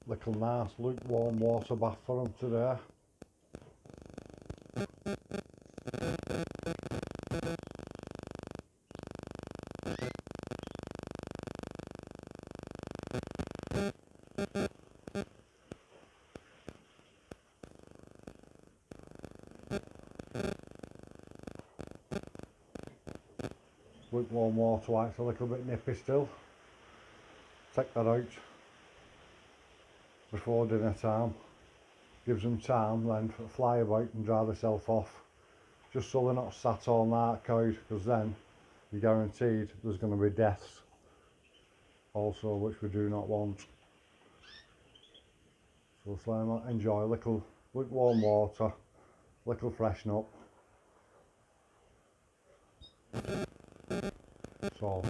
little nice lukewarm water bath for them today. Lukewarm water while it's a little bit nippy still. Take that out before dinner time. Gives them time then to fly about and dry themselves off, just so they're not sat all night cold, because then you're guaranteed there's going to be deaths also, which we do not want. So let's let them enjoy a little lukewarm water, little freshen up. So